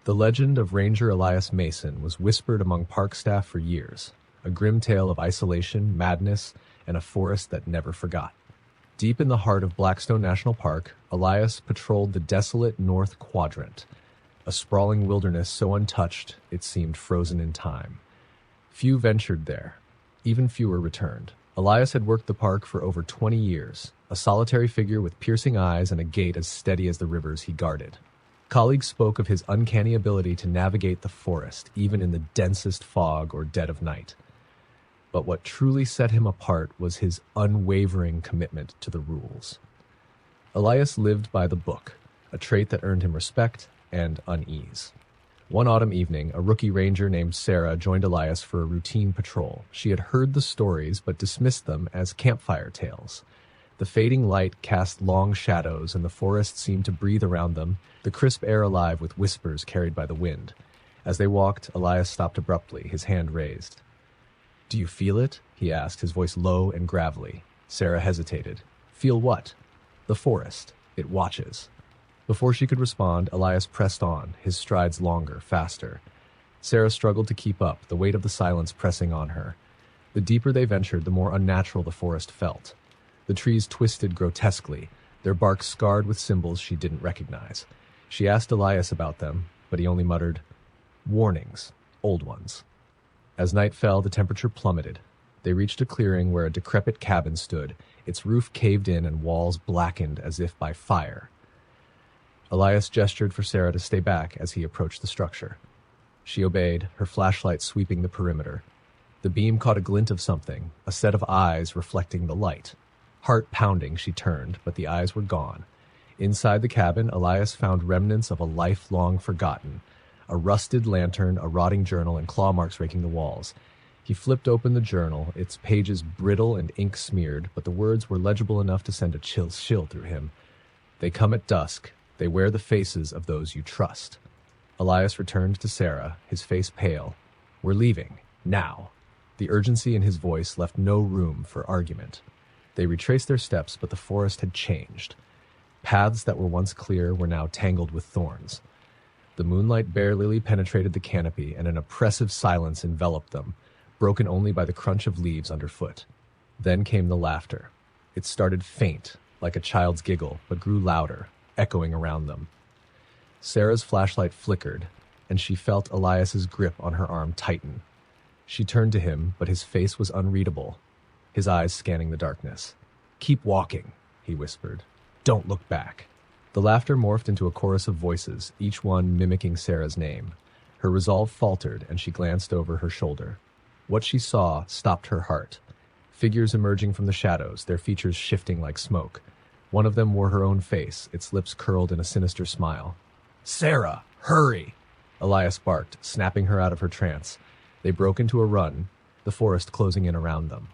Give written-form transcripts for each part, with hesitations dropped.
The legend of Ranger Elias Mason was whispered among park staff for years, a grim tale of isolation, madness, and a forest that never forgot. Deep in the heart of Blackstone National Park, Elias patrolled the desolate North Quadrant, a sprawling wilderness so untouched it seemed frozen in time. Few ventured there. Even fewer returned. Elias had worked the park for over 20 years, a solitary figure with piercing eyes and a gait as steady as the rivers he guarded. Colleagues spoke of his uncanny ability to navigate the forest, even in the densest fog or dead of night. But what truly set him apart was his unwavering commitment to the rules. Elias lived by the book, a trait that earned him respect and unease. One autumn evening, a rookie ranger named Sarah joined Elias for a routine patrol. She had heard the stories but dismissed them as campfire tales. The fading light cast long shadows, and the forest seemed to breathe around them, the crisp air alive with whispers carried by the wind. As they walked, Elias stopped abruptly, his hand raised. "Do you feel it?" he asked, his voice low and gravelly. Sarah hesitated. "Feel what?" "The forest. It watches." Before she could respond, Elias pressed on, his strides longer, faster. Sarah struggled to keep up, the weight of the silence pressing on her. The deeper they ventured, the more unnatural the forest felt. The trees twisted grotesquely, their bark scarred with symbols she didn't recognize. She asked Elias about them, but he only muttered, "Warnings, old ones." As night fell, the temperature plummeted. They reached a clearing where a decrepit cabin stood, its roof caved in and walls blackened as if by fire. Elias gestured for Sarah to stay back as he approached the structure. She obeyed, her flashlight sweeping the perimeter. The beam caught a glint of something, a set of eyes reflecting the light. Heart pounding, she turned, but the eyes were gone. Inside the cabin, Elias found remnants of a life long forgotten. A rusted lantern, a rotting journal, and claw marks raking the walls. He flipped open the journal, its pages brittle and ink-smeared, but the words were legible enough to send a chill through him. "They come at dusk. They wear the faces of those you trust." Elias returned to Sarah, his face pale. "We're leaving. Now." The urgency in his voice left no room for argument. They retraced their steps, but the forest had changed. Paths that were once clear were now tangled with thorns. The moonlight barely penetrated the canopy, and an oppressive silence enveloped them, broken only by the crunch of leaves underfoot. Then came the laughter. It started faint, like a child's giggle, but grew louder, echoing around them. Sarah's flashlight flickered, and she felt Elias's grip on her arm tighten. She turned to him, but his face was unreadable, his eyes scanning the darkness. "Keep walking," he whispered. "Don't look back." The laughter morphed into a chorus of voices, each one mimicking Sarah's name. Her resolve faltered, and she glanced over her shoulder. What she saw stopped her heart. Figures emerging from the shadows, their features shifting like smoke. One of them wore her own face, its lips curled in a sinister smile. "Sarah, hurry!" Elias barked, snapping her out of her trance. They broke into a run, the forest closing in around them.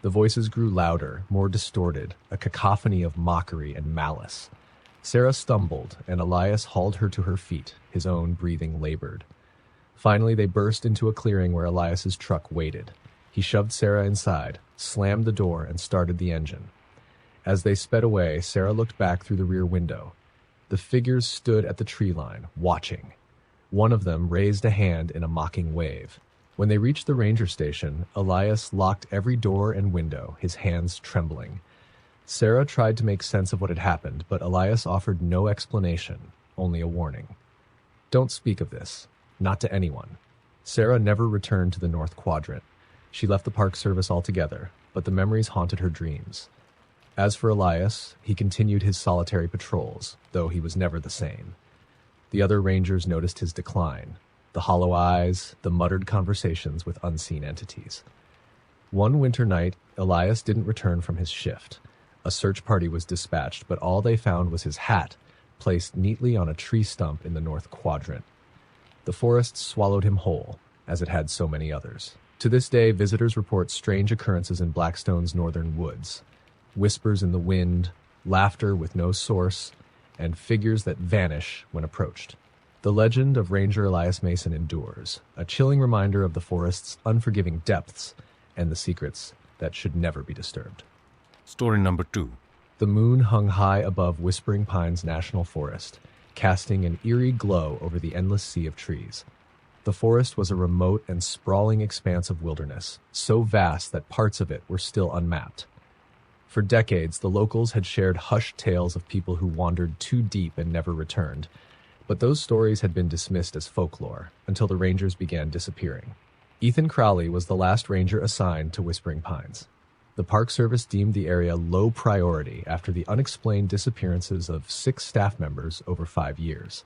The voices grew louder, more distorted, a cacophony of mockery and malice. Sarah stumbled, and Elias hauled her to her feet, his own breathing labored. Finally, they burst into a clearing where Elias's truck waited. He shoved Sarah inside, slammed the door, and started the engine. As they sped away, Sarah looked back through the rear window. The figures stood at the tree line, watching. One of them raised a hand in a mocking wave. When they reached the ranger station, Elias locked every door and window, his hands trembling. Sarah tried to make sense of what had happened, but Elias offered no explanation, only a warning. "Don't speak of this. Not to anyone." Sarah never returned to the North Quadrant. She left the Park Service altogether, but the memories haunted her dreams. As for Elias, he continued his solitary patrols, though he was never the same. The other rangers noticed his decline, the hollow eyes, the muttered conversations with unseen entities. One winter night, Elias didn't return from his shift. A search party was dispatched, but all they found was his hat, placed neatly on a tree stump in the North Quadrant. The forest swallowed him whole, as it had so many others. To this day, visitors report strange occurrences in Blackstone's northern woods. Whispers in the wind, laughter with no source, and figures that vanish when approached. The legend of Ranger Elias Mason endures, a chilling reminder of the forest's unforgiving depths and the secrets that should never be disturbed. Story number 2. The moon hung high above Whispering Pines National Forest, casting an eerie glow over the endless sea of trees. The forest was a remote and sprawling expanse of wilderness, so vast that parts of it were still unmapped. For decades, the locals had shared hushed tales of people who wandered too deep and never returned, but those stories had been dismissed as folklore until the rangers began disappearing. Ethan Crowley was the last ranger assigned to Whispering Pines. The Park Service deemed the area low priority after the unexplained disappearances of 6 staff members over 5 years.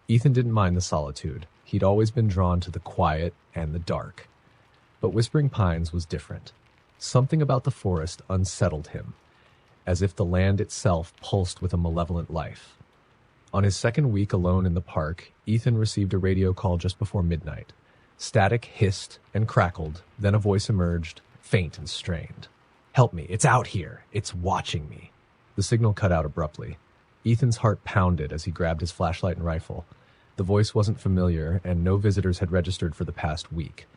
Ethan didn't mind the solitude. He'd always been drawn to the quiet and the dark. But Whispering Pines was different. Something about the forest unsettled him, as if the land itself pulsed with a malevolent life. On his second week alone in the park, Ethan received a radio call just before midnight. Static hissed and crackled, then a voice emerged, faint and strained. "Help me, it's out here. It's watching me." The signal cut out abruptly. Ethan's heart pounded as he grabbed his flashlight and rifle. The voice wasn't familiar, and no visitors had registered for the past week.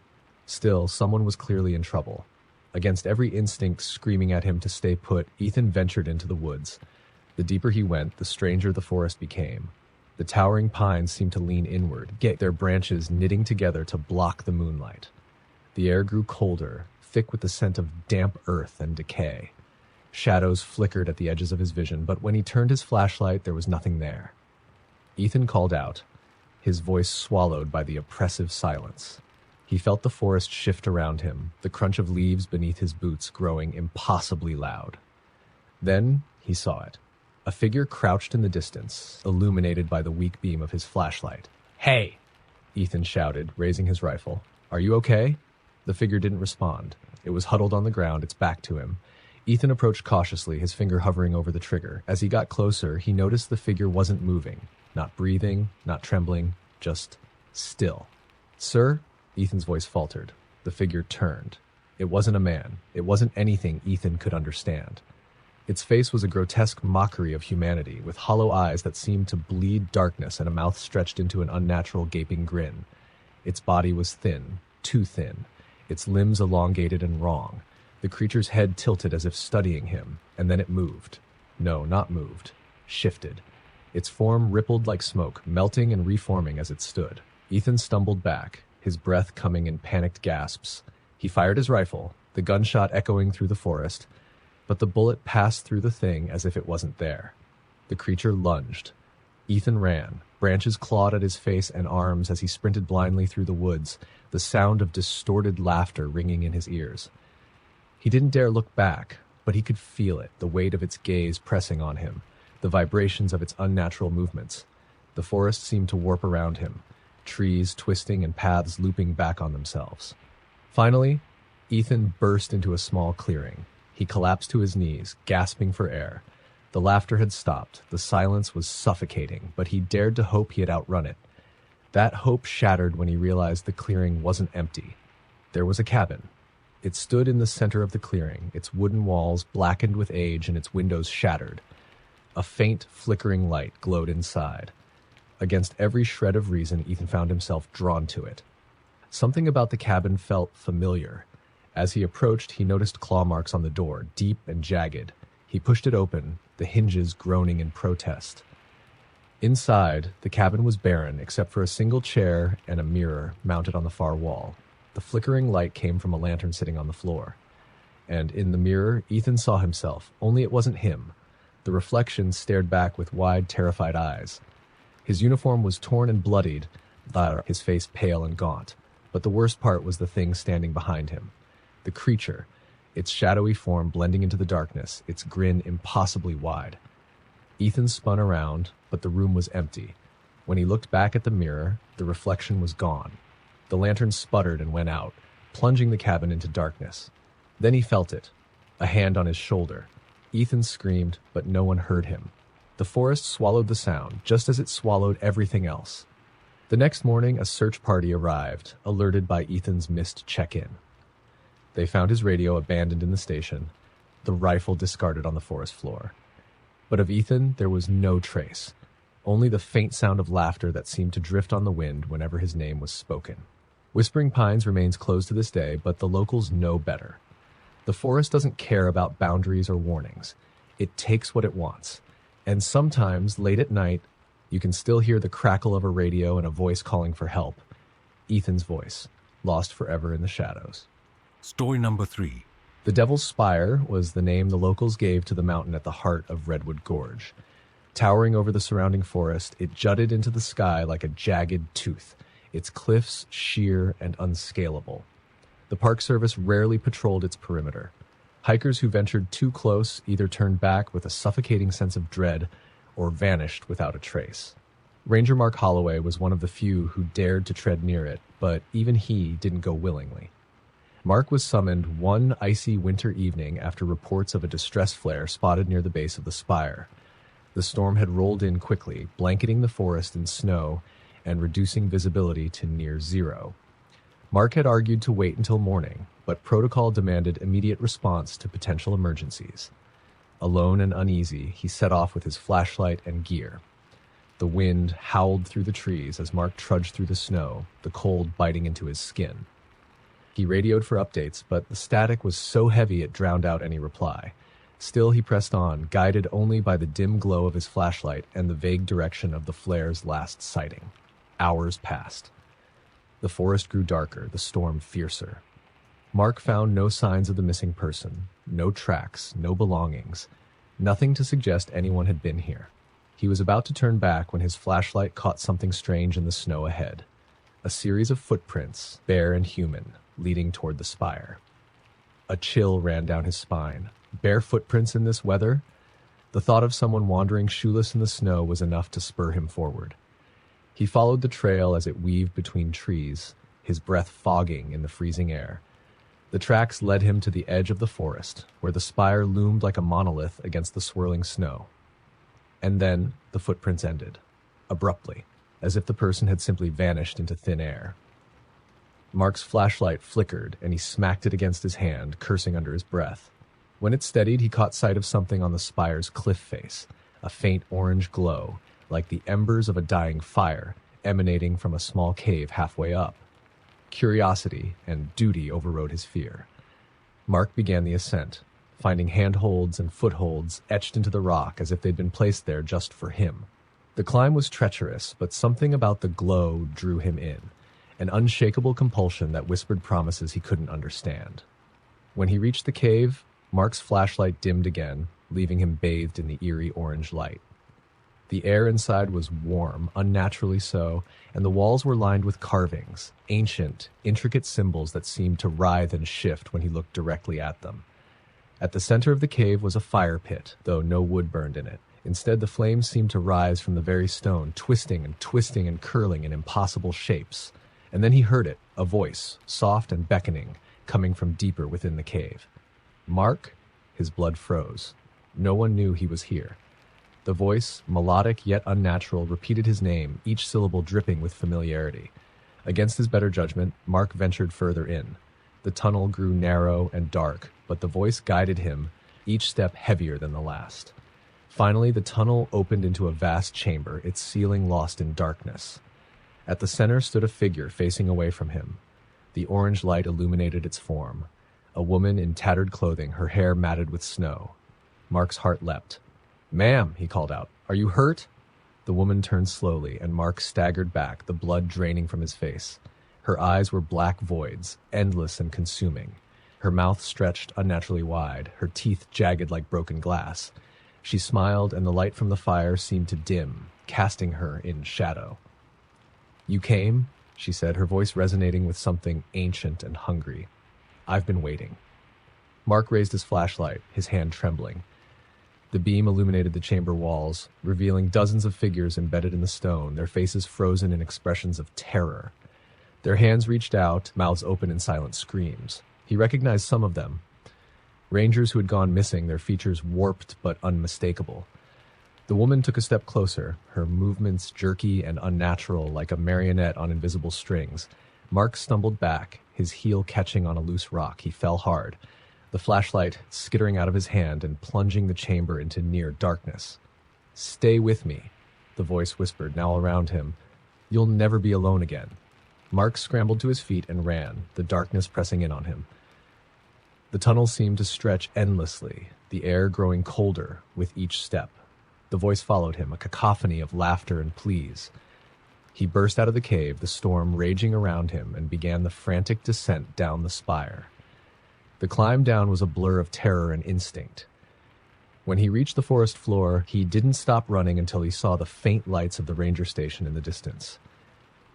Still, someone was clearly in trouble. Against every instinct screaming at him to stay put, Ethan ventured into the woods. The deeper he went, the stranger the forest became. The towering pines seemed to lean inward, their branches knitting together to block the moonlight. The air grew colder, thick with the scent of damp earth and decay. Shadows flickered at the edges of his vision, but when he turned his flashlight, there was nothing there. Ethan called out, his voice swallowed by the oppressive silence. He felt the forest shift around him, the crunch of leaves beneath his boots growing impossibly loud. Then he saw it. A figure crouched in the distance, illuminated by the weak beam of his flashlight. "Hey!" Ethan shouted, raising his rifle. "Are you okay?" The figure didn't respond. It was huddled on the ground, its back to him. Ethan approached cautiously, his finger hovering over the trigger. As he got closer, he noticed the figure wasn't moving, not breathing, not trembling, just still. "Sir?" Ethan's voice faltered. The figure turned. It wasn't a man. It wasn't anything Ethan could understand. Its face was a grotesque mockery of humanity, with hollow eyes that seemed to bleed darkness and a mouth stretched into an unnatural gaping grin. Its body was thin, too thin, its limbs elongated and wrong. The creature's head tilted as if studying him, and then it moved. No, not moved. Shifted. Its form rippled like smoke, melting and reforming as it stood. Ethan stumbled back, his breath coming in panicked gasps. He fired his rifle, the gunshot echoing through the forest, but the bullet passed through the thing as if it wasn't there. The creature lunged. Ethan ran. Branches clawed at his face and arms as he sprinted blindly through the woods, the sound of distorted laughter ringing in his ears. He didn't dare look back, but he could feel it, the weight of its gaze pressing on him, the vibrations of its unnatural movements. The forest seemed to warp around him, trees twisting and paths looping back on themselves. Finally, Ethan burst into a small clearing. He collapsed to his knees, gasping for air. The laughter had stopped. The silence was suffocating, but he dared to hope he had outrun it. That hope shattered when he realized the clearing wasn't empty. There was a cabin. It stood in the center of the clearing, its wooden walls blackened with age and its windows shattered. A faint, flickering light glowed inside. Against every shred of reason, Ethan found himself drawn to it. Something about the cabin felt familiar. As he approached, he noticed claw marks on the door, deep and jagged. He pushed it open, the hinges groaning in protest. Inside, the cabin was barren except for a single chair and a mirror mounted on the far wall. The flickering light came from a lantern sitting on the floor. And in the mirror, Ethan saw himself, only it wasn't him. The reflection stared back with wide, terrified eyes. His uniform was torn and bloodied, his face pale and gaunt. But the worst part was the thing standing behind him. The creature, its shadowy form blending into the darkness, its grin impossibly wide. Ethan spun around, but the room was empty. When he looked back at the mirror, the reflection was gone. The lantern sputtered and went out, plunging the cabin into darkness. Then he felt it, a hand on his shoulder. Ethan screamed, but no one heard him. The forest swallowed the sound, just as it swallowed everything else. The next morning, a search party arrived, alerted by Ethan's missed check-in. They found his radio abandoned in the station, the rifle discarded on the forest floor. But of Ethan, there was no trace, only the faint sound of laughter that seemed to drift on the wind whenever his name was spoken. Whispering Pines remains closed to this day, but the locals know better. The forest doesn't care about boundaries or warnings. It takes what it wants. And sometimes, late at night, You can still hear the crackle of a radio and a voice calling for help. Ethan's voice, lost forever in the shadows. Story number 3. The Devil's Spire was the name the locals gave to the mountain at the heart of Redwood Gorge. Towering over the surrounding forest, it jutted into the sky like a jagged tooth, its cliffs sheer and unscalable. The Park Service rarely patrolled its perimeter. Hikers who ventured too close either turned back with a suffocating sense of dread or vanished without a trace. Ranger Mark Holloway was one of the few who dared to tread near it, but even he didn't go willingly. Mark was summoned one icy winter evening after reports of a distress flare spotted near the base of the spire. The storm had rolled in quickly, blanketing the forest in snow and reducing visibility to near zero. Mark had argued to wait until morning, but protocol demanded immediate response to potential emergencies. Alone and uneasy, he set off with his flashlight and gear. The wind howled through the trees as Mark trudged through the snow, the cold biting into his skin. He radioed for updates, but the static was so heavy it drowned out any reply. Still, he pressed on, guided only by the dim glow of his flashlight and the vague direction of the flare's last sighting. Hours passed. The forest grew darker, the storm fiercer. Mark found no signs of the missing person, no tracks, no belongings, nothing to suggest anyone had been here. He was about to turn back when his flashlight caught something strange in the snow ahead. A series of footprints, bare and human, leading toward the spire. A chill ran down his spine. Bare footprints in this weather? The thought of someone wandering shoeless in the snow was enough to spur him forward. He followed the trail as it weaved between trees, his breath fogging in the freezing air. The tracks led him to the edge of the forest, where the spire loomed like a monolith against the swirling snow. And then the footprints ended, abruptly, as if the person had simply vanished into thin air. Mark's flashlight flickered, and he smacked it against his hand, cursing under his breath. When it steadied, he caught sight of something on the spire's cliff face, a faint orange glow, like the embers of a dying fire, emanating from a small cave halfway up. Curiosity and duty overrode his fear. Mark began the ascent, finding handholds and footholds etched into the rock as if they'd been placed there just for him. The climb was treacherous, but something about the glow drew him in, an unshakable compulsion that whispered promises he couldn't understand. When he reached the cave, Mark's flashlight dimmed again, leaving him bathed in the eerie orange light. The air inside was warm, unnaturally so, and the walls were lined with carvings, ancient, intricate symbols that seemed to writhe and shift when he looked directly at them. At the center of the cave was a fire pit, though no wood burned in it. Instead, the flames seemed to rise from the very stone, twisting and curling in impossible shapes. And then he heard it, a voice, soft and beckoning, coming from deeper within the cave. Mark? His blood froze. No one knew he was here. The voice, melodic yet unnatural, repeated his name, each syllable dripping with familiarity. Against his better judgment, Mark ventured further in. The tunnel grew narrow and dark, but the voice guided him, each step heavier than the last. Finally, the tunnel opened into a vast chamber, its ceiling lost in darkness. At the center stood a figure facing away from him. The orange light illuminated its form. A woman in tattered clothing, her hair matted with snow. Mark's heart leapt. "Ma'am," he called out, "are you hurt?" The woman turned slowly, and Mark staggered back, the blood draining from his face. Her eyes were black voids, endless and consuming. Her mouth stretched unnaturally wide, her teeth jagged like broken glass. She smiled, and the light from the fire seemed to dim, casting her in shadow. "You came?" she said, her voice resonating with something ancient and hungry. "I've been waiting." Mark raised his flashlight, his hand trembling. The beam illuminated the chamber walls, revealing dozens of figures embedded in the stone, their faces frozen in expressions of terror. Their hands reached out, mouths open in silent screams. He recognized some of them. Rangers who had gone missing, their features warped but unmistakable. The woman took a step closer, her movements jerky and unnatural like a marionette on invisible strings. Mark stumbled back, his heel catching on a loose rock. He fell hard, the flashlight skittering out of his hand and plunging the chamber into near darkness. "Stay with me," the voice whispered, now around him. "You'll never be alone again." Mark scrambled to his feet and ran, the darkness pressing in on him. The tunnel seemed to stretch endlessly, the air growing colder with each step. The voice followed him, a cacophony of laughter and pleas. He burst out of the cave, the storm raging around him, and began the frantic descent down the spire. The climb down was a blur of terror and instinct. When he reached the forest floor, he didn't stop running until he saw the faint lights of the ranger station in the distance.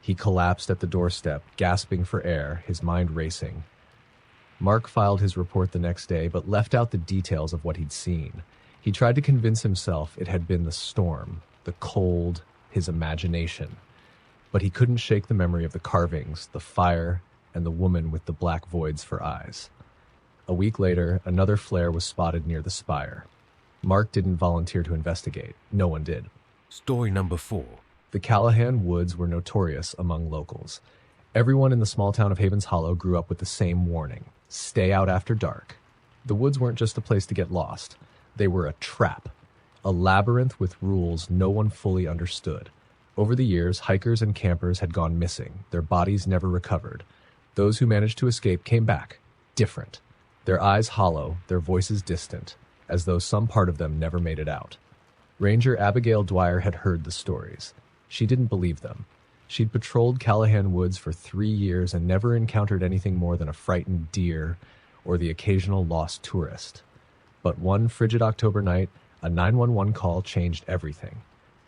He collapsed at the doorstep, gasping for air, his mind racing. Mark filed his report the next day, but left out the details of what he'd seen. He tried to convince himself it had been the storm, the cold, his imagination. But he couldn't shake the memory of the carvings, the fire, and the woman with the black voids for eyes. A week later, another flare was spotted near the spire. Mark didn't volunteer to investigate. No one did. Story number 4. The Callahan Woods were notorious among locals. Everyone in the small town of Havens Hollow grew up with the same warning: stay out after dark. The woods weren't just a place to get lost. They were a trap, a labyrinth with rules no one fully understood. Over the years, hikers and campers had gone missing, their bodies never recovered. Those who managed to escape came back, different. Their eyes hollow, their voices distant, as though some part of them never made it out. Ranger Abigail Dwyer had heard the stories. She didn't believe them. She'd patrolled Callahan Woods for 3 years and never encountered anything more than a frightened deer or the occasional lost tourist. But one frigid October night, a 911 call changed everything.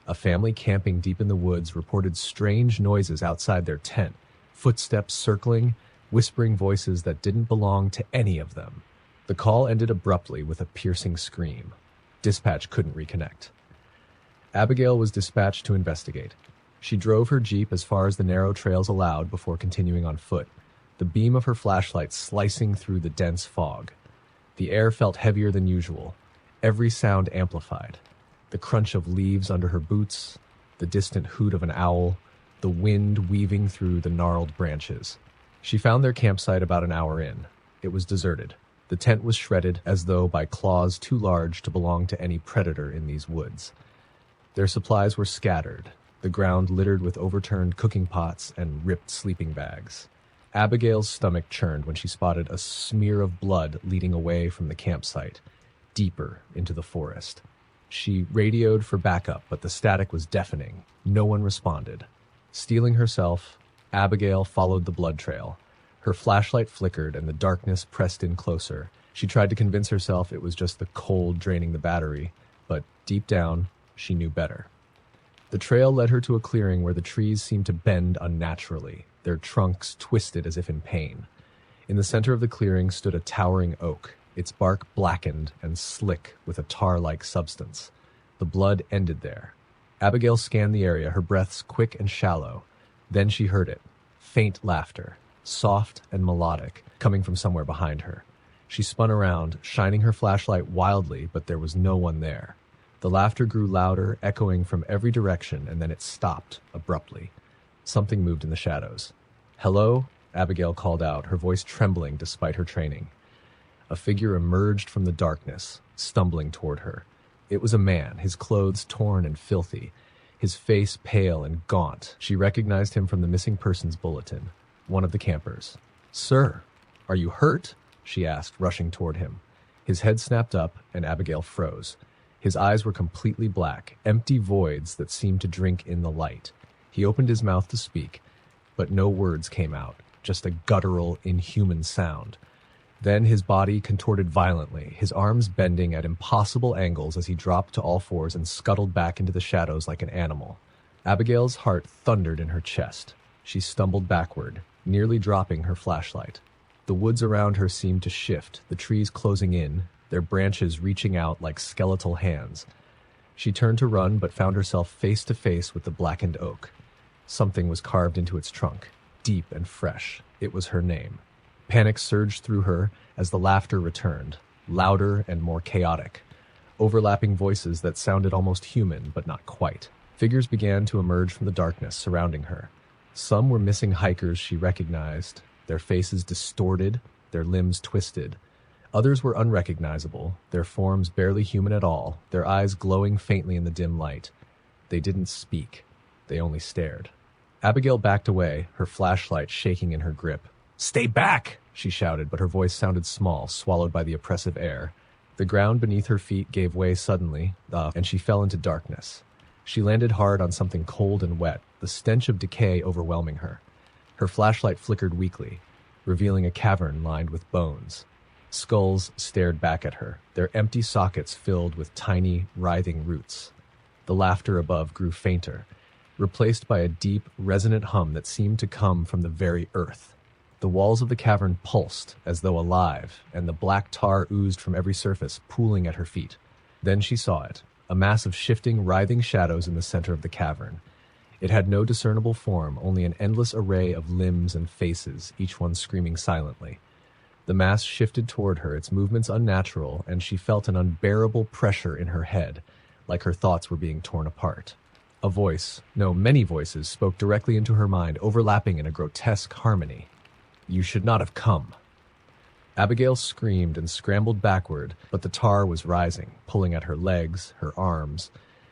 A family camping deep in the woods reported strange noises outside their tent, footsteps circling, whispering voices that didn't belong to any of them. The call ended abruptly with a piercing scream. Dispatch couldn't reconnect. Abigail was dispatched to investigate. She drove her Jeep as far as the narrow trails allowed before continuing on foot, the beam of her flashlight slicing through the dense fog. The air felt heavier than usual, every sound amplified. The crunch of leaves under her boots, the distant hoot of an owl, the wind weaving through the gnarled branches. She found their campsite about an hour in. It was deserted. The tent was shredded as though by claws too large to belong to any predator in these woods. Their supplies were scattered, the ground littered with overturned cooking pots and ripped sleeping bags. Abigail's stomach churned when she spotted a smear of blood leading away from the campsite, deeper into the forest. She radioed for backup, but the static was deafening. No one responded. Steeling herself, Abigail followed the blood trail. Her flashlight flickered and the darkness pressed in closer. She tried to convince herself it was just the cold draining the battery, but deep down, she knew better. The trail led her to a clearing where the trees seemed to bend unnaturally, their trunks twisted as if in pain. In the center of the clearing stood a towering oak, its bark blackened and slick with a tar-like substance. The blood ended there. Abigail scanned the area, her breaths quick and shallow. Then she heard it. Faint laughter, soft and melodic, coming from somewhere behind her. She spun around, shining her flashlight wildly, but there was no one there. The laughter grew louder, echoing from every direction, and then it stopped abruptly. Something moved in the shadows. "Hello?" Abigail called out, her voice trembling despite her training. A figure emerged from the darkness, stumbling toward her. It was a man, his clothes torn and filthy, his face pale and gaunt. She recognized him from the missing persons bulletin, one of the campers. "Sir, are you hurt?" she asked, rushing toward him. His head snapped up, and Abigail froze. His eyes were completely black, empty voids that seemed to drink in the light. He opened his mouth to speak, but no words came out, just a guttural, inhuman sound. Then his body contorted violently, his arms bending at impossible angles as he dropped to all fours and scuttled back into the shadows like an animal. Abigail's heart thundered in her chest. She stumbled backward, nearly dropping her flashlight. The woods around her seemed to shift, the trees closing in, their branches reaching out like skeletal hands. She turned to run, but found herself face to face with the blackened oak. Something was carved into its trunk, deep and fresh. It was her name. Panic surged through her as the laughter returned, louder and more chaotic. Overlapping voices that sounded almost human, but not quite. Figures began to emerge from the darkness surrounding her. Some were missing hikers she recognized, their faces distorted, their limbs twisted. Others were unrecognizable, their forms barely human at all, their eyes glowing faintly in the dim light. They didn't speak. They only stared. Abigail backed away, her flashlight shaking in her grip. "Stay back!" she shouted, but her voice sounded small, swallowed by the oppressive air. The ground beneath her feet gave way suddenly, and she fell into darkness. She landed hard on something cold and wet, the stench of decay overwhelming her. Her flashlight flickered weakly, revealing a cavern lined with bones. Skulls stared back at her, their empty sockets filled with tiny, writhing roots. The laughter above grew fainter, replaced by a deep, resonant hum that seemed to come from the very earth. The walls of the cavern pulsed as though alive, and the black tar oozed from every surface, pooling at her feet. Then she saw it, a mass of shifting, writhing shadows in the center of the cavern. It had no discernible form, only an endless array of limbs and faces, each one screaming silently. The mass shifted toward her, its movements unnatural, and she felt an unbearable pressure in her head, like her thoughts were being torn apart. A voice, no, many voices, spoke directly into her mind, overlapping in a grotesque harmony. "You should not have come." Abigail screamed and scrambled backward, but the tar was rising, pulling at her legs, her arms.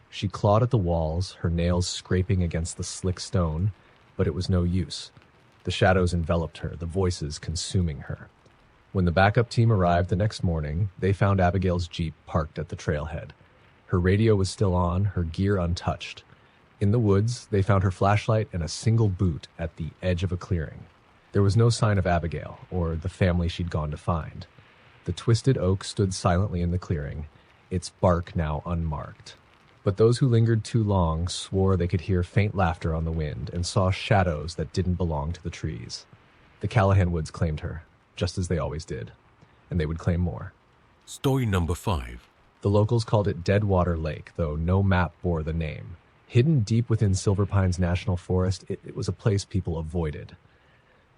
She clawed at the walls, her nails scraping against the slick stone, but it was no use. The shadows enveloped her, the voices consuming her. When the backup team arrived the next morning, they found Abigail's Jeep parked at the trailhead. Her radio was still on, her gear untouched. In the woods, they found her flashlight and a single boot at the edge of a clearing. There was no sign of Abigail, or the family she'd gone to find. The twisted oak stood silently in the clearing, its bark now unmarked. But those who lingered too long swore they could hear faint laughter on the wind and saw shadows that didn't belong to the trees. The Callahan Woods claimed her, just as they always did, and they would claim more. Story number 5. The locals called it Deadwater Lake, though no map bore the name. Hidden deep within Silver Pines National Forest, it was a place people avoided.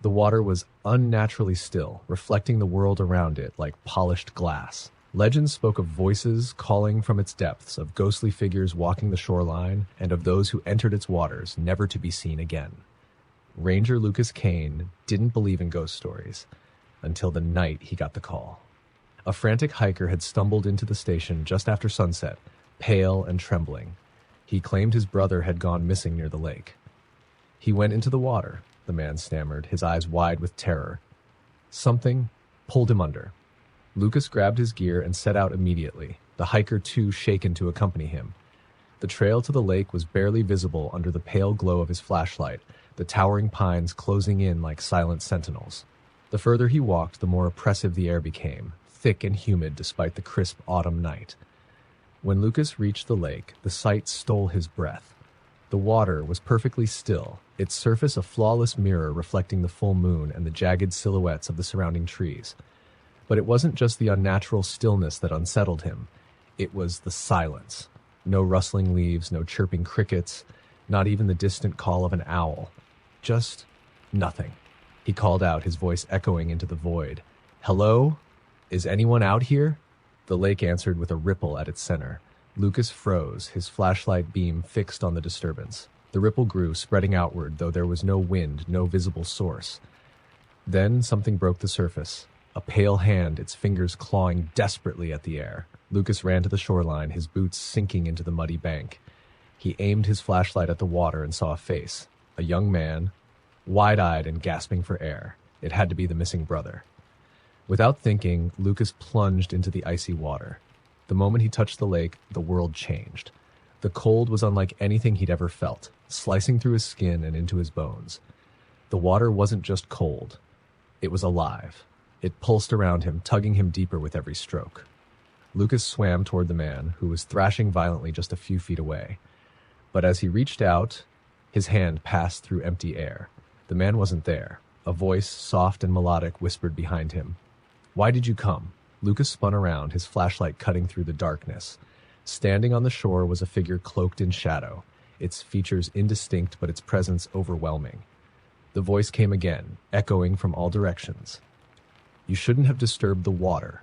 The water was unnaturally still, reflecting the world around it like polished glass. Legends spoke of voices calling from its depths, of ghostly figures walking the shoreline, and of those who entered its waters, never to be seen again. Ranger Lucas Kane didn't believe in ghost stories until the night he got the call. A frantic hiker had stumbled into the station just after sunset, pale and trembling. He claimed his brother had gone missing near the lake. "He went into the water," the man stammered, his eyes wide with terror. Something pulled him under. Lucas grabbed his gear and set out immediately, the hiker too shaken to accompany him. The trail to the lake was barely visible under the pale glow of his flashlight, the towering pines closing in like silent sentinels. The further he walked, the more oppressive the air became, thick and humid despite the crisp autumn night. When Lucas reached the lake, the sight stole his breath. The water was perfectly still, its surface a flawless mirror reflecting the full moon and the jagged silhouettes of the surrounding trees. But it wasn't just the unnatural stillness that unsettled him. It was the silence. No rustling leaves, no chirping crickets, not even the distant call of an owl. Just nothing. He called out, his voice echoing into the void. "Hello? Is anyone out here?" The lake answered with a ripple at its center. Lucas froze, his flashlight beam fixed on the disturbance. The ripple grew, spreading outward, though there was no wind, no visible source. Then something broke the surface. A pale hand, its fingers clawing desperately at the air. Lucas ran to the shoreline, his boots sinking into the muddy bank. He aimed his flashlight at the water and saw a face. A young man, wide-eyed and gasping for air. It had to be the missing brother. Without thinking, Lucas plunged into the icy water. The moment he touched the lake, the world changed. The cold was unlike anything he'd ever felt, slicing through his skin and into his bones. The water wasn't just cold. It was alive. It pulsed around him, tugging him deeper with every stroke. Lucas swam toward the man, who was thrashing violently just a few feet away. But as he reached out, his hand passed through empty air. The man wasn't there. A voice, soft and melodic, whispered behind him. "Why did you come?" Lucas spun around, his flashlight cutting through the darkness. Standing on the shore was a figure cloaked in shadow, its features indistinct but its presence overwhelming. The voice came again, echoing from all directions. "You shouldn't have disturbed the water."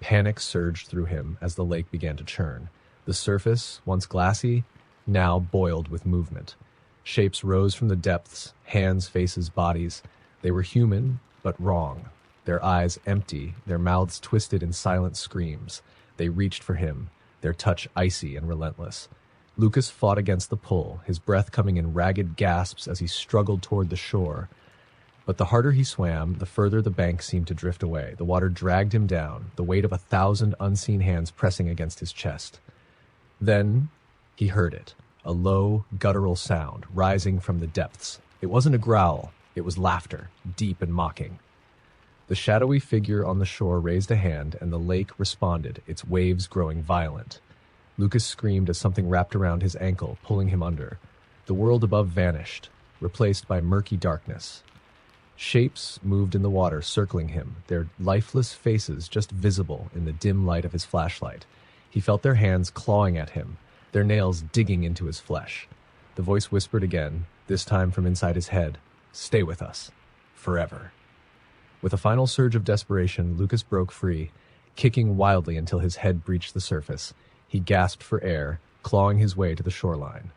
Panic surged through him as the lake began to churn. The surface, once glassy, now boiled with movement. Shapes rose from the depths, hands, faces, bodies. They were human, but wrong. Their eyes empty, their mouths twisted in silent screams. They reached for him, their touch icy and relentless. Lucas fought against the pull, his breath coming in ragged gasps as he struggled toward the shore. But the harder he swam, the further the bank seemed to drift away. The water dragged him down, the weight of 1,000 unseen hands pressing against his chest. Then he heard it, a low, guttural sound rising from the depths. It wasn't a growl, it was laughter, deep and mocking. The shadowy figure on the shore raised a hand, and the lake responded, its waves growing violent. Lucas screamed as something wrapped around his ankle, pulling him under. The world above vanished, replaced by murky darkness. Shapes moved in the water, circling him, their lifeless faces just visible in the dim light of his flashlight. He felt their hands clawing at him, their nails digging into his flesh. The voice whispered again, this time from inside his head, "Stay with us. Forever." With a final surge of desperation, Lucas broke free, kicking wildly until his head breached the surface. He gasped for air, clawing his way to the shoreline.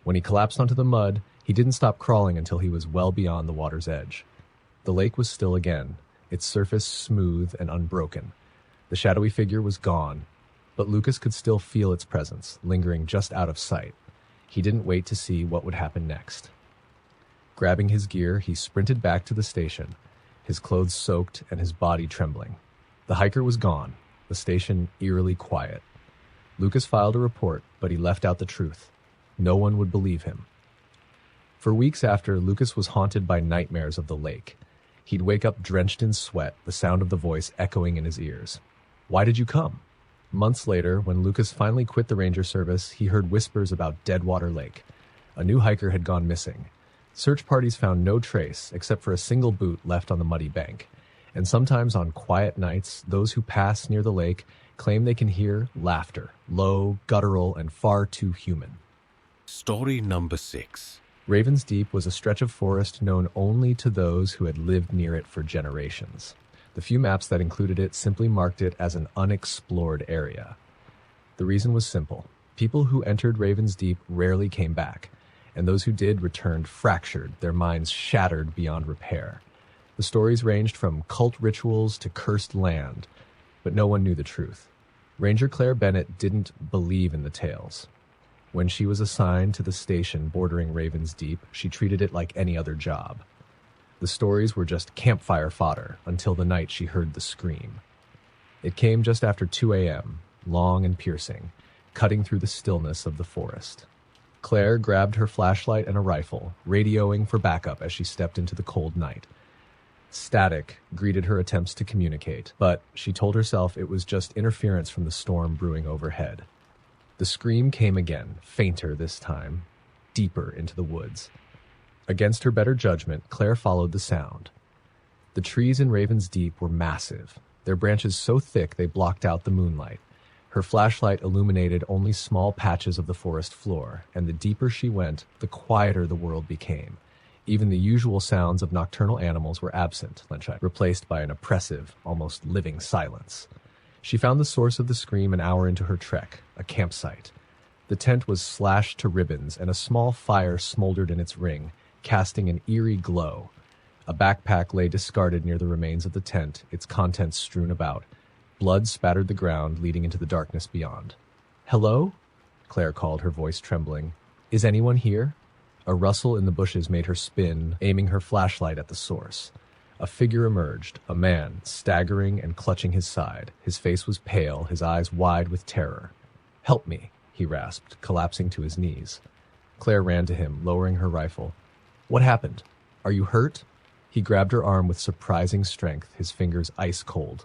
When he collapsed onto the mud, he didn't stop crawling until he was well beyond the water's edge. The lake was still again, its surface smooth and unbroken. The shadowy figure was gone, but Lucas could still feel its presence, lingering just out of sight. He didn't wait to see what would happen next. Grabbing his gear, he sprinted back to the station, his clothes soaked and his body trembling. The hiker was gone, the station eerily quiet. Lucas filed a report, but he left out the truth. No one would believe him. For weeks after, Lucas was haunted by nightmares of the lake. He'd wake up drenched in sweat, the sound of the voice echoing in his ears. "Why did you come?" Months later, when Lucas finally quit the ranger service, he heard whispers about Deadwater Lake. A new hiker had gone missing. Search parties found no trace, except for a single boot left on the muddy bank. And sometimes on quiet nights, those who pass near the lake claim they can hear laughter, low, guttural, and far too human. Story number 6. Raven's Deep was a stretch of forest known only to those who had lived near it for generations. The few maps that included it simply marked it as an unexplored area. The reason was simple. People who entered Raven's Deep rarely came back, and those who did returned fractured, their minds shattered beyond repair. The stories ranged from cult rituals to cursed land, but no one knew the truth. Ranger Claire Bennett didn't believe in the tales. When she was assigned to the station bordering Raven's Deep, she treated it like any other job. The stories were just campfire fodder until the night she heard the scream. It came just after 2 a.m., long and piercing, cutting through the stillness of the forest. Claire grabbed her flashlight and a rifle, radioing for backup as she stepped into the cold night. Static greeted her attempts to communicate, but she told herself it was just interference from the storm brewing overhead. The scream came again, fainter this time, deeper into the woods. Against her better judgment, Claire followed the sound. The trees in Raven's Deep were massive, their branches so thick they blocked out the moonlight. Her flashlight illuminated only small patches of the forest floor, and the deeper she went, the quieter the world became. Even the usual sounds of nocturnal animals were absent, replaced by an oppressive, almost living silence. She found the source of the scream an hour into her trek, a campsite. The tent was slashed to ribbons, and a small fire smoldered in its ring, casting an eerie glow. A backpack lay discarded near the remains of the tent, its contents strewn about. Blood spattered the ground, leading into the darkness beyond. "Hello?" Claire called, her voice trembling. "Is anyone here?" A rustle in the bushes made her spin, aiming her flashlight at the source. A figure emerged, a man, staggering and clutching his side. His face was pale, his eyes wide with terror. "Help me," he rasped, collapsing to his knees. Claire ran to him, lowering her rifle. "What happened? Are you hurt?" He grabbed her arm with surprising strength, his fingers ice cold.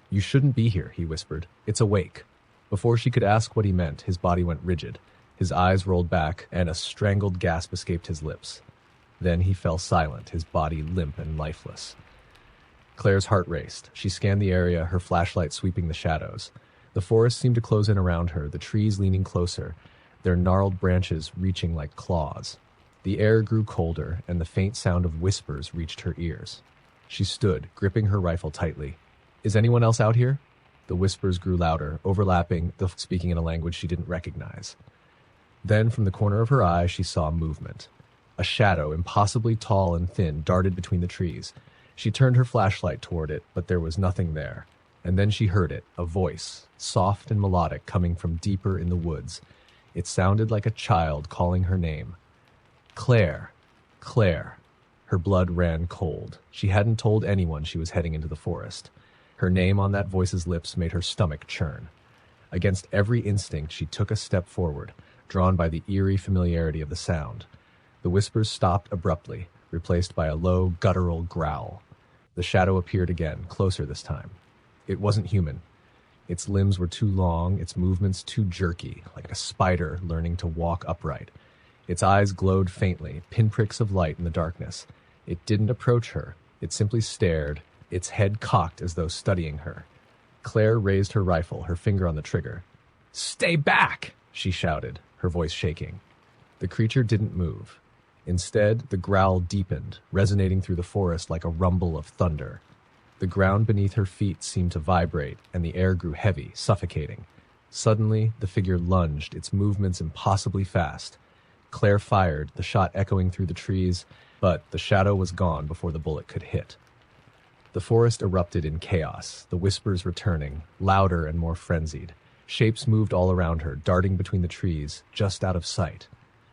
"You shouldn't be here," he whispered. "It's a wake." Before she could ask what he meant, his body went rigid. His eyes rolled back, and a strangled gasp escaped his lips. Then he fell silent, his body limp and lifeless. Claire's heart raced. She scanned the area, her flashlight sweeping the shadows. The forest seemed to close in around her, the trees leaning closer, their gnarled branches reaching like claws. The air grew colder, and the faint sound of whispers reached her ears. She stood, gripping her rifle tightly. "Is anyone else out here?" The whispers grew louder, overlapping, speaking in a language she didn't recognize. Then, from the corner of her eye, she saw movement. A shadow, impossibly tall and thin, darted between the trees. She turned her flashlight toward it, but there was nothing there. And then she heard it, a voice, soft and melodic, coming from deeper in the woods. It sounded like a child calling her name. "Claire, Claire." Her blood ran cold. She hadn't told anyone she was heading into the forest. Her name on that voice's lips made her stomach churn. Against every instinct, she took a step forward, drawn by the eerie familiarity of the sound. The whispers stopped abruptly, replaced by a low, guttural growl. The shadow appeared again, closer this time. It wasn't human. Its limbs were too long, its movements too jerky, like a spider learning to walk upright. Its eyes glowed faintly, pinpricks of light in the darkness. It didn't approach her. It simply stared, its head cocked as though studying her. Claire raised her rifle, her finger on the trigger. "Stay back!" she shouted, her voice shaking. The creature didn't move. Instead, the growl deepened, resonating through the forest like a rumble of thunder. The ground beneath her feet seemed to vibrate, and the air grew heavy, suffocating. Suddenly, the figure lunged, its movements impossibly fast. Claire fired, the shot echoing through the trees, but the shadow was gone before the bullet could hit. The forest erupted in chaos, the whispers returning, louder and more frenzied. Shapes moved all around her, darting between the trees, just out of sight.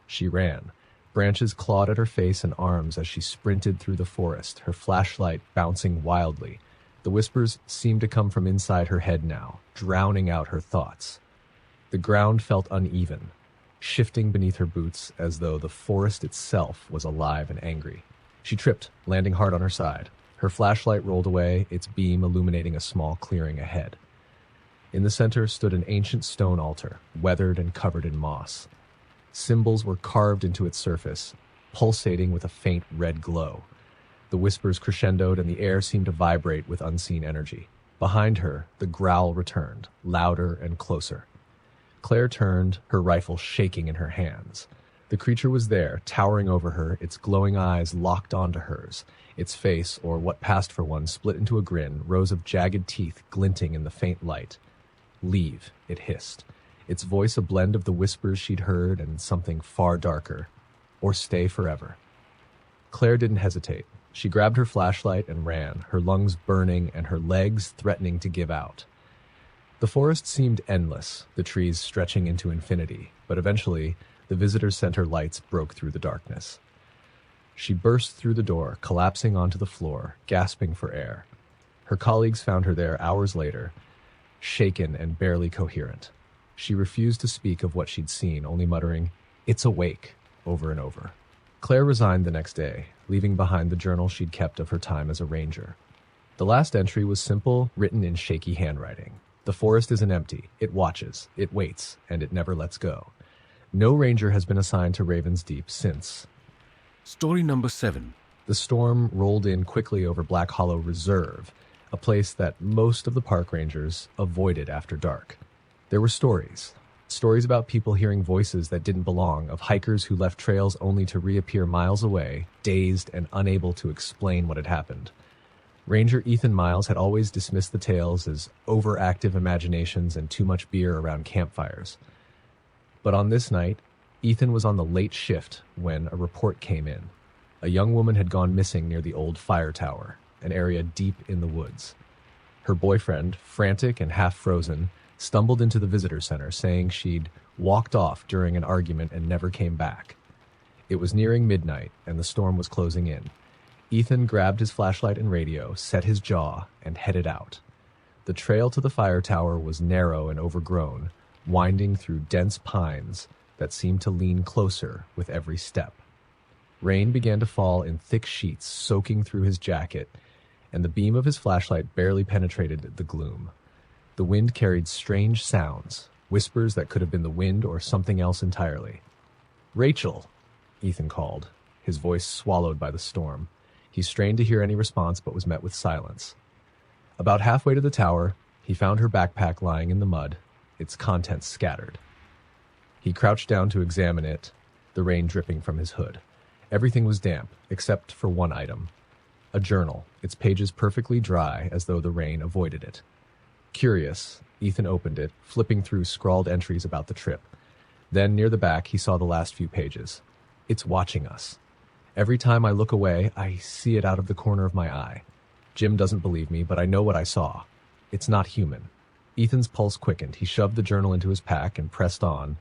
She ran. Branches clawed at her face and arms as she sprinted through the forest, her flashlight bouncing wildly. The whispers seemed to come from inside her head now, drowning out her thoughts. The ground felt uneven, shifting beneath her boots as though the forest itself was alive and angry. She tripped, landing hard on her side. Her flashlight rolled away, its beam illuminating a small clearing ahead. In the center stood an ancient stone altar, weathered and covered in moss. Symbols were carved into its surface, pulsating with a faint red glow. The whispers crescendoed and the air seemed to vibrate with unseen energy. Behind her, the growl returned, louder and closer. Claire turned, her rifle shaking in her hands. The creature was there, towering over her, its glowing eyes locked onto hers. Its face, or what passed for one, split into a grin, rows of jagged teeth glinting in the faint light. "Leave," it hissed, its voice a blend of the whispers she'd heard and something far darker. "Or stay forever." Claire didn't hesitate. She grabbed her flashlight and ran, her lungs burning and her legs threatening to give out. The forest seemed endless, the trees stretching into infinity, but eventually, the visitor center lights broke through the darkness. She burst through the door, collapsing onto the floor, gasping for air. Her colleagues found her there hours later, shaken and barely coherent. She refused to speak of what she'd seen, only muttering, "It's awake," over and over. Claire resigned the next day, leaving behind the journal she'd kept of her time as a ranger. The last entry was simple, written in shaky handwriting. The forest isn't empty. It watches, it waits, and it never lets go. No ranger has been assigned to Raven's Deep since. Story number 7. The storm rolled in quickly over Black Hollow Reserve, a place that most of the park rangers avoided after dark. There were stories about people hearing voices that didn't belong, of hikers who left trails only to reappear miles away, dazed and unable to explain what had happened. Ranger Ethan Miles had always dismissed the tales as overactive imaginations and too much beer around campfires. But on this night, Ethan was on the late shift when a report came in. A young woman had gone missing near the old fire tower, an area deep in the woods. Her boyfriend, frantic and half frozen, stumbled into the visitor center saying she'd walked off during an argument and never came back. It was nearing midnight and the storm was closing in. Ethan grabbed his flashlight and radio, set his jaw, and headed out. The trail to the fire tower was narrow and overgrown, winding through dense pines that seemed to lean closer with every step. Rain began to fall in thick sheets, soaking through his jacket, and the beam of his flashlight barely penetrated the gloom. The wind carried strange sounds, whispers that could have been the wind or something else entirely. "Rachel," Ethan called, his voice swallowed by the storm. He strained to hear any response but was met with silence. About halfway to the tower, he found her backpack lying in the mud, its contents scattered. He crouched down to examine it, the rain dripping from his hood. Everything was damp, except for one item. A journal, its pages perfectly dry as though the rain avoided it. Curious, Ethan opened it, flipping through scrawled entries about the trip. Then, near the back, he saw the last few pages. "It's watching us. Every time I look away, I see it out of the corner of my eye. Jim doesn't believe me, but I know what I saw. It's not human." Ethan's pulse quickened. He shoved the journal into his pack and pressed on,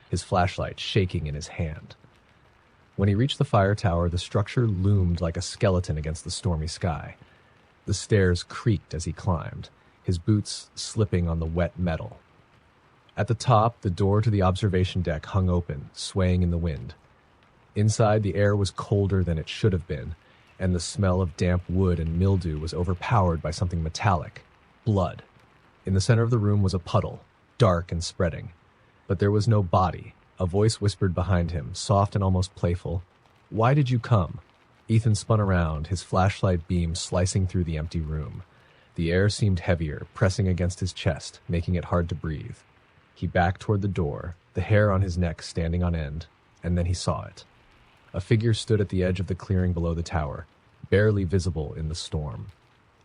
his flashlight shaking in his hand. When he reached the fire tower, the structure loomed like a skeleton against the stormy sky. The stairs creaked as he climbed, his boots slipping on the wet metal. At the top, the door to the observation deck hung open, swaying in the wind. Inside, the air was colder than it should have been, and the smell of damp wood and mildew was overpowered by something metallic: blood. In the center of the room was a puddle, dark and spreading. But there was no body. A voice whispered behind him, soft and almost playful, "Why did you come?" Ethan spun around, his flashlight beam slicing through the empty room. The air seemed heavier, pressing against his chest, making it hard to breathe. He backed toward the door, the hair on his neck standing on end, and then he saw it. A figure stood at the edge of the clearing below the tower, barely visible in the storm.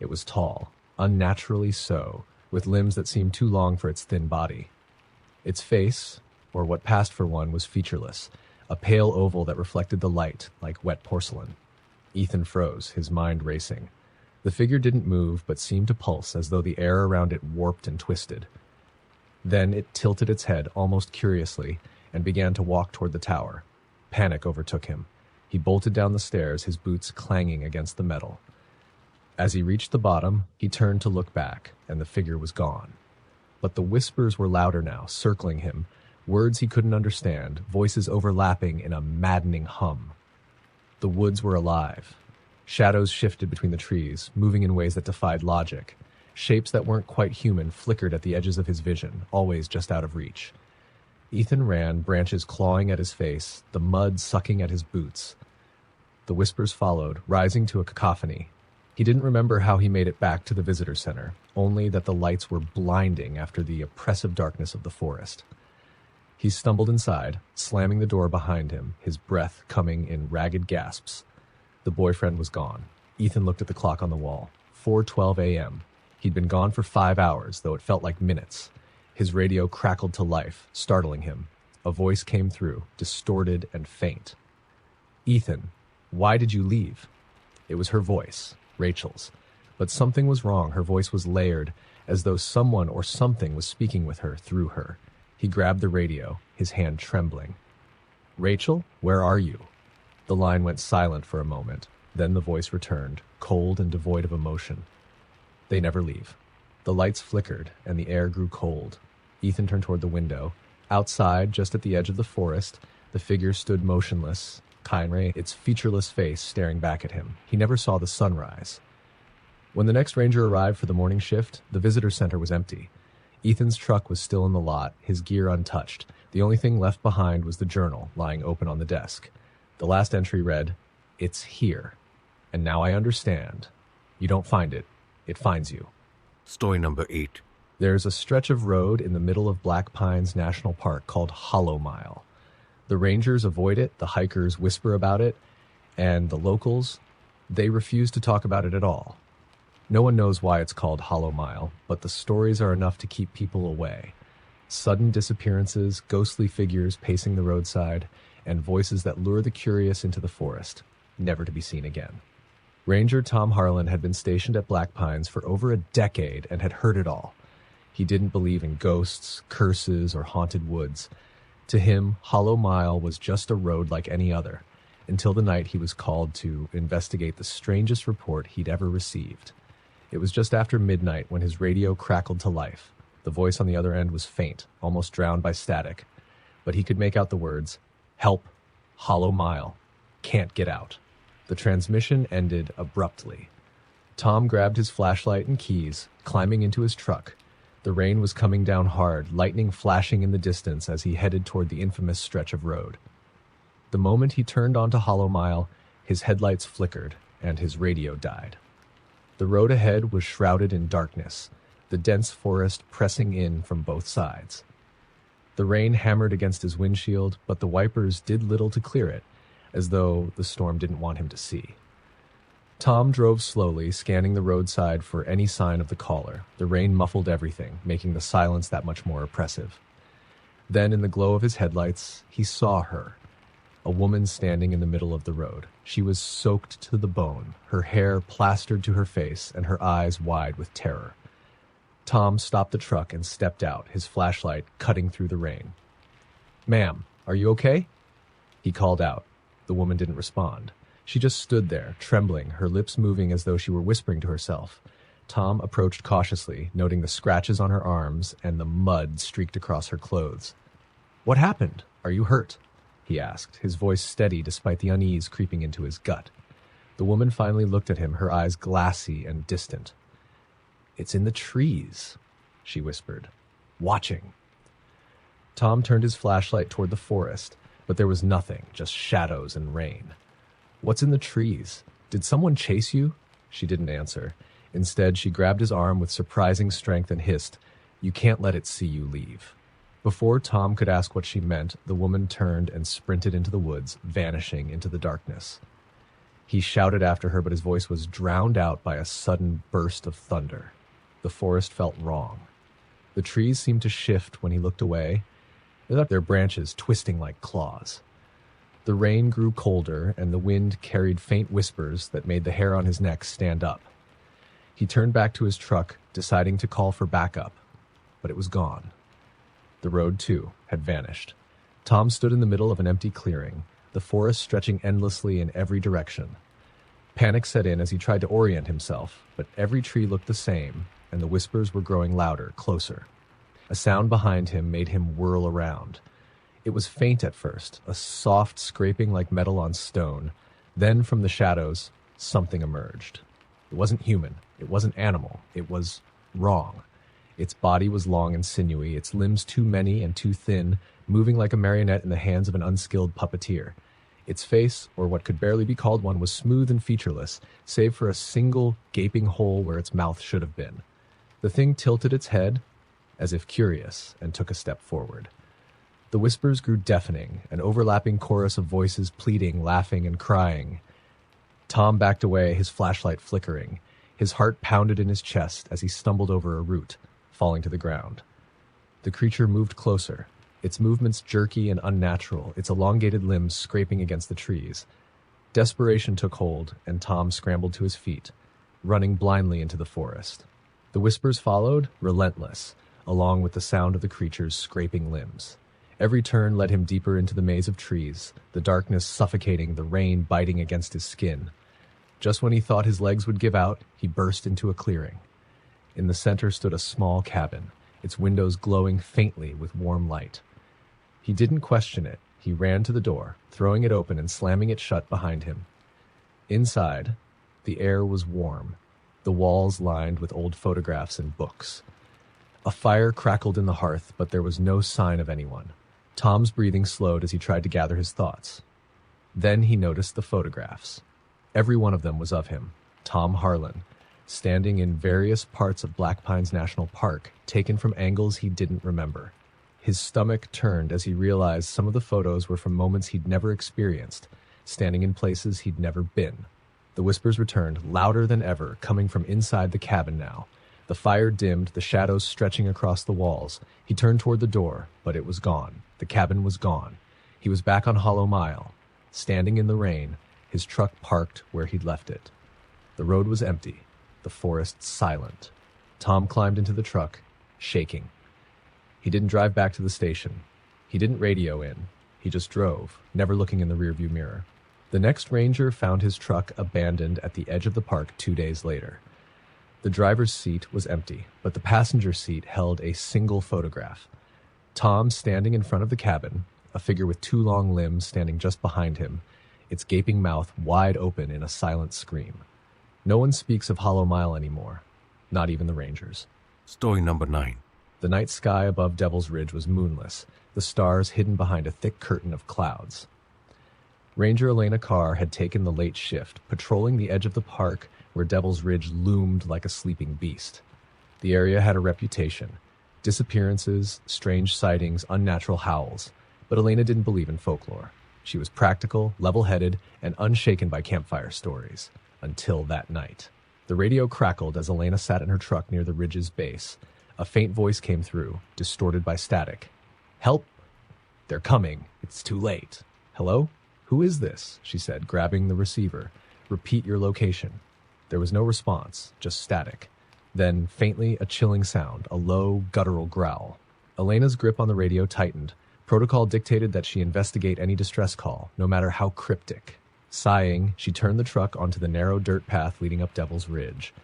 It was tall, unnaturally so, with limbs that seemed too long for its thin body. Its face, or what passed for one, was featureless, a pale oval that reflected the light like wet porcelain. Ethan froze, his mind racing. The figure didn't move, but seemed to pulse as though the air around it warped and twisted. Then it tilted its head almost curiously and began to walk toward the tower. Panic overtook him. He bolted down the stairs, his boots clanging against the metal. As he reached the bottom, he turned to look back, and the figure was gone. But the whispers were louder now, circling him, words he couldn't understand, voices overlapping in a maddening hum. The woods were alive. Shadows shifted between the trees, moving in ways that defied logic. Shapes that weren't quite human flickered at the edges of his vision, always just out of reach. Ethan ran, branches clawing at his face, the mud sucking at his boots. The whispers followed, rising to a cacophony. He didn't remember how he made it back to the visitor center, only that the lights were blinding after the oppressive darkness of the forest. He stumbled inside, slamming the door behind him, his breath coming in ragged gasps. The boyfriend was gone. Ethan looked at the clock on the wall. 4:12 a.m. He'd been gone for 5 hours, though it felt like minutes. His radio crackled to life, startling him. A voice came through, distorted and faint. "Ethan, why did you leave?" It was her voice, Rachel's. But something was wrong. Her voice was layered, as though someone or something was speaking with her through her. He grabbed the radio, his hand trembling. "Rachel, where are you?" The line went silent for a moment. Then the voice returned, cold and devoid of emotion. "They never leave." The lights flickered, and the air grew cold. Ethan turned toward the window. Outside, just at the edge of the forest, the figure stood motionless, Kainrei, its featureless face staring back at him. He never saw the sunrise. When the next ranger arrived for the morning shift, the visitor center was empty. Ethan's truck was still in the lot, his gear untouched. The only thing left behind was the journal, lying open on the desk. The last entry read, "It's here. And now I understand. You don't find it, it finds you." Story number 8. There's a stretch of road in the middle of Black Pines National Park called Hollow Mile. The rangers avoid it, the hikers whisper about it, and the locals, they refuse to talk about it at all. No one knows why it's called Hollow Mile, but the stories are enough to keep people away. Sudden disappearances, ghostly figures pacing the roadside, and voices that lure the curious into the forest, never to be seen again. Ranger Tom Harlan had been stationed at Black Pines for over a decade and had heard it all. He didn't believe in ghosts, curses, or haunted woods. To him, Hollow Mile was just a road like any other, until the night he was called to investigate the strangest report he'd ever received. It was just after midnight when his radio crackled to life. The voice on the other end was faint, almost drowned by static, but he could make out the words, "Help, Hollow Mile, can't get out." The transmission ended abruptly. Tom grabbed his flashlight and keys, climbing into his truck. The rain was coming down hard, lightning flashing in the distance as he headed toward the infamous stretch of road. The moment he turned onto Hollow Mile, his headlights flickered, and his radio died. The road ahead was shrouded in darkness, the dense forest pressing in from both sides. The rain hammered against his windshield, but the wipers did little to clear it, as though the storm didn't want him to see. Tom drove slowly, scanning the roadside for any sign of the caller. The rain muffled everything, making the silence that much more oppressive. Then, in the glow of his headlights, he saw her. A woman standing in the middle of the road. She was soaked to the bone, her hair plastered to her face, and her eyes wide with terror. Tom stopped the truck and stepped out, his flashlight cutting through the rain. "Ma'am, are you okay?" He called out. The woman didn't respond. She just stood there, trembling, her lips moving as though she were whispering to herself. Tom approached cautiously, noting the scratches on her arms and the mud streaked across her clothes. "What happened? Are you hurt?" he asked, his voice steady despite the unease creeping into his gut. The woman finally looked at him, her eyes glassy and distant. "It's in the trees," she whispered. "Watching." Tom turned his flashlight toward the forest, but there was nothing, just shadows and rain. "What's in the trees? Did someone chase you?" She didn't answer. Instead, she grabbed his arm with surprising strength and hissed, "You can't let it see you leave." Before Tom could ask what she meant, the woman turned and sprinted into the woods, vanishing into the darkness. He shouted after her, but his voice was drowned out by a sudden burst of thunder. The forest felt wrong. The trees seemed to shift when he looked away, their branches twisting like claws. The rain grew colder, and the wind carried faint whispers that made the hair on his neck stand up. He turned back to his truck, deciding to call for backup, but it was gone. The road, too, had vanished. Tom stood in the middle of an empty clearing, the forest stretching endlessly in every direction. Panic set in as he tried to orient himself, but every tree looked the same, and the whispers were growing louder, closer. A sound behind him made him whirl around. It was faint at first, a soft scraping like metal on stone. Then, from the shadows, something emerged. It wasn't human. It wasn't animal. It was wrong. Its body was long and sinewy, its limbs too many and too thin, moving like a marionette in the hands of an unskilled puppeteer. Its face, or what could barely be called one, was smooth and featureless, save for a single gaping hole where its mouth should have been. The thing tilted its head, as if curious, and took a step forward. The whispers grew deafening, an overlapping chorus of voices pleading, laughing, and crying. Tom backed away, his flashlight flickering. His heart pounded in his chest as he stumbled over a root, falling to the ground. The creature moved closer, its movements jerky and unnatural, its elongated limbs scraping against the trees. Desperation took hold, and Tom scrambled to his feet, running blindly into the forest. The whispers followed, relentless, along with the sound of the creature's scraping limbs. Every turn led him deeper into the maze of trees, the darkness suffocating, the rain biting against his skin. Just when he thought his legs would give out, he burst into a clearing. In the center stood a small cabin, its windows glowing faintly with warm light. He didn't question it. He ran to the door, throwing it open and slamming it shut behind him. Inside, the air was warm, the walls lined with old photographs and books. A fire crackled in the hearth, but there was no sign of anyone. Tom's breathing slowed as he tried to gather his thoughts. Then he noticed the photographs. Every one of them was of him, Tom Harlan, standing in various parts of Black Pines National Park, taken from angles he didn't remember. His stomach turned as he realized some of the photos were from moments he'd never experienced, standing in places he'd never been. The whispers returned, louder than ever, coming from inside the cabin now. The fire dimmed, the shadows stretching across the walls. He turned toward the door, but it was gone. The cabin was gone. He was back on Hollow Mile, standing in the rain, his truck parked where he'd left it. The road was empty, the forest silent. Tom climbed into the truck, shaking. He didn't drive back to the station. He didn't radio in. He just drove, never looking in the rearview mirror. The next ranger found his truck abandoned at the edge of the park 2 days later. The driver's seat was empty, but the passenger seat held a single photograph. Tom standing in front of the cabin, a figure with 2 long limbs standing just behind him, its gaping mouth wide open in a silent scream. No one speaks of Hollow Mile anymore, not even the rangers. Story number 9. The night sky above Devil's Ridge was moonless, the stars hidden behind a thick curtain of clouds. Ranger Elena Carr had taken the late shift, patrolling the edge of the park where Devil's Ridge loomed like a sleeping beast. The area had a reputation: disappearances, strange sightings, unnatural howls. But Elena didn't believe in folklore. She was practical, level-headed, and unshaken by campfire stories. Until that night. The radio crackled as Elena sat in her truck near the ridge's base. A faint voice came through, distorted by static. "Help! They're coming. It's too late." "Hello? Who is this?" she said, grabbing the receiver. "Repeat your location." There was no response, just static. Then, faintly, a chilling sound, a low, guttural growl. Elena's grip on the radio tightened, Protocol dictated that she investigate any distress call, no matter how cryptic. Sighing, she turned the truck onto the narrow dirt path leading up Devil's Ridge.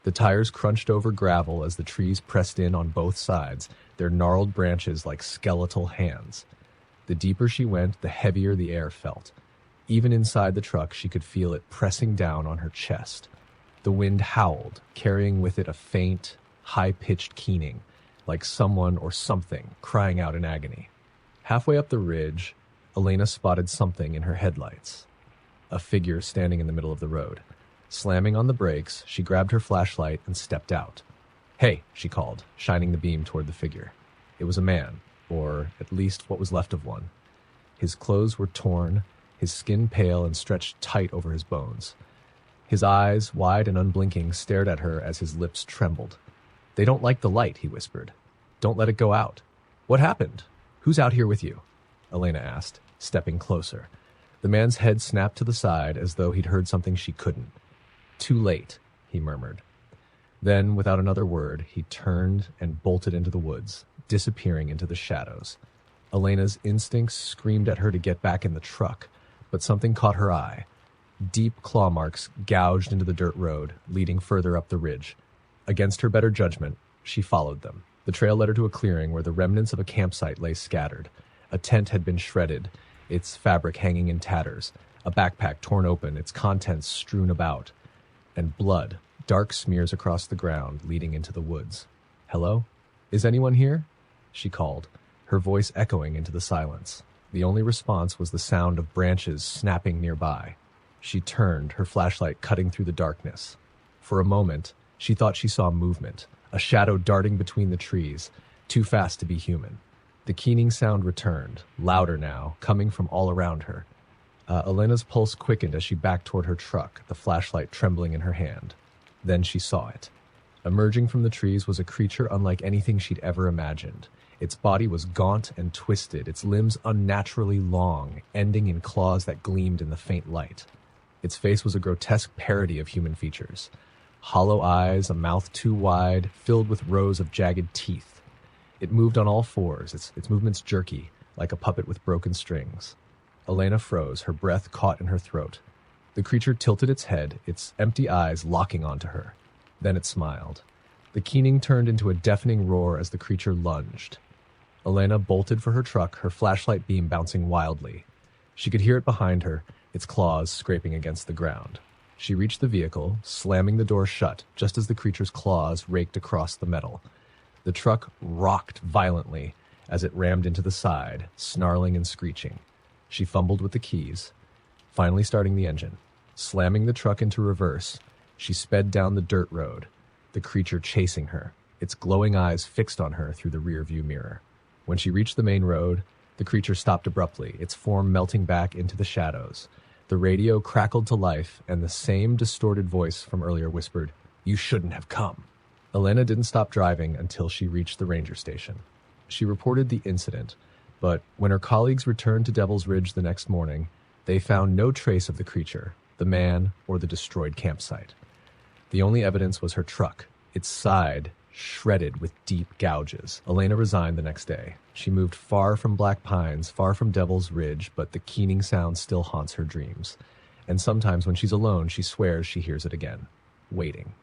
The tires crunched over gravel as the trees pressed in on both sides, their gnarled branches like skeletal hands. The deeper she went, the heavier the air felt. Even inside the truck, she could feel it pressing down on her chest. The wind howled, carrying with it a faint, high-pitched keening, like someone or something crying out in agony. Halfway up the ridge, Elena spotted something in her headlights. A figure standing in the middle of the road. Slamming on the brakes, she grabbed her flashlight and stepped out. "Hey," she called, shining the beam toward the figure. It was a man, or at least what was left of one. His clothes were torn, his skin pale and stretched tight over his bones. His eyes, wide and unblinking, stared at her as his lips trembled. "They don't like the light," he whispered. "Don't let it go out." "What happened? Who's out here with you?" Elena asked, stepping closer. The man's head snapped to the side as though he'd heard something she couldn't. "Too late," he murmured. Then, without another word, he turned and bolted into the woods, disappearing into the shadows. Elena's instincts screamed at her to get back in the truck, but something caught her eye. Deep claw marks gouged into the dirt road, leading further up the ridge. Against her better judgment, she followed them. The trail led her to a clearing where the remnants of a campsite lay scattered. A tent had been shredded, its fabric hanging in tatters, a backpack torn open, its contents strewn about, and blood, dark smears across the ground leading into the woods. "Hello? Is anyone here?" she called, her voice echoing into the silence. The only response was the sound of branches snapping nearby. She turned, her flashlight cutting through the darkness. For a moment, she thought she saw movement, a shadow darting between the trees, too fast to be human. The keening sound returned, louder now, coming from all around her. Elena's pulse quickened as she backed toward her truck, the flashlight trembling in her hand. Then she saw it. Emerging from the trees was a creature unlike anything she'd ever imagined. Its body was gaunt and twisted, its limbs unnaturally long, ending in claws that gleamed in the faint light. Its face was a grotesque parody of human features. Hollow eyes, a mouth too wide, filled with rows of jagged teeth. It moved on all fours, its movements jerky, like a puppet with broken strings. Elena froze, her breath caught in her throat. The creature tilted its head, its empty eyes locking onto her. Then it smiled. The keening turned into a deafening roar as the creature lunged. Elena bolted for her truck, her flashlight beam bouncing wildly. She could hear it behind her, its claws scraping against the ground. She reached the vehicle, slamming the door shut just as the creature's claws raked across the metal. The truck rocked violently as it rammed into the side, snarling and screeching. She fumbled with the keys, finally starting the engine. Slamming the truck into reverse, she sped down the dirt road, the creature chasing her, its glowing eyes fixed on her through the rearview mirror. When she reached the main road, the creature stopped abruptly, its form melting back into the shadows. The radio crackled to life, and the same distorted voice from earlier whispered, "You shouldn't have come." Elena didn't stop driving until she reached the ranger station. She reported the incident, but when her colleagues returned to Devil's Ridge the next morning, they found no trace of the creature, the man, or the destroyed campsite. The only evidence was her truck, its side shredded with deep gouges. Elena resigned the next day. She moved far from Black Pines, far from Devil's Ridge, but the keening sound still haunts her dreams. And sometimes when she's alone, she swears she hears it again, waiting.